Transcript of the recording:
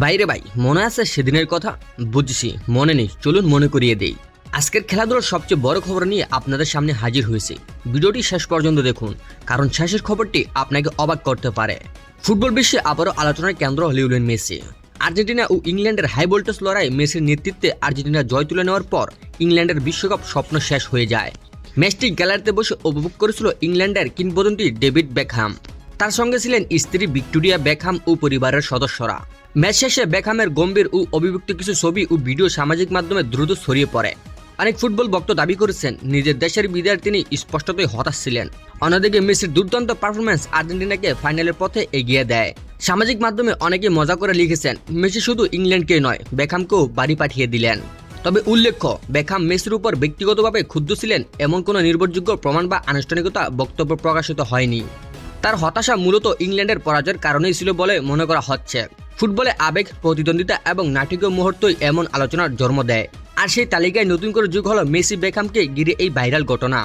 বাইরে ভাই মনে আছে সেদিনের কথা? বুঝছি মনে নেই, চলুন মনে করিয়ে দেই। আজকের খেলাধুলার সবচেয়ে বড় খবর নিয়ে আপনাদের সামনে হাজির হয়েছে। ভিডিওটি শেষ পর্যন্ত দেখুন, কারণ শেষের খবরটি আপনাকে অবাক করতে পারে। ফুটবল বিশ্বে আবারও আলোচনার কেন্দ্র লিওনেল মেসি। আর্জেন্টিনা ও ইংল্যান্ডের হাই ভোল্টেজ লড়াই, মেসির নেতৃত্বে আর্জেন্টিনা জয় তুলে নেওয়ার পর ইংল্যান্ডের বিশ্বকাপ স্বপ্ন শেষ হয়ে যায়। ম্যাচটি গ্যালারিতে বসে উপভোগ করেছিল ইংল্যান্ডের কিংবদন্তি ডেভিড বেকহাম। তার সঙ্গে ছিলেন স্ত্রী ভিক্টোরিয়া বেকহাম ও পরিবারের সদস্যরা। ম্যাচ শেষে বেকহামের গম্ভীর ও অভিব্যক্ত কিছু ছবি ও ভিডিও সামাজিক মাধ্যমে দ্রুত ছড়িয়ে পড়ে। অনেক ফুটবল ভক্ত দাবি করেছেন নিজের দেশের বিদায়ের তিনি স্পষ্টতই হতাশ ছিলেন। অন্যদিকে মেসির দুর্দান্ত পারফরম্যান্স আর্জেন্টিনাকে ফাইনালের পথে এগিয়ে দেয়। সামাজিক মাধ্যমে অনেকে মজা করে লিখেছেন, মেসি শুধু ইংল্যান্ডকেই নয়, বেকহামকেও বাড়ি পাঠিয়ে দিলেন। তবে উল্লেখ্য, বেকহাম মেসির উপর ব্যক্তিগতভাবে ক্ষুব্ধ ছিলেন এমন কোনো নির্ভরযোগ্য প্রমাণ বা আনুষ্ঠানিকতা বক্তব্য প্রকাশিত হয়নি। তার হতাশা মূলত ইংল্যান্ডের পরাজয়ের কারণেই ছিল বলে মনে করা হচ্ছে। ফুটবলে আবেগ, প্রতিদ্বন্দ্বিতা এবং নাটকীয় মুহূর্তই এমন আলোচনার জন্ম দেয়। আর সেই তালিকায় নতুন করে যোগ হলো মেসি বেকহামকে ঘিরে এই ভাইরাল ঘটনা।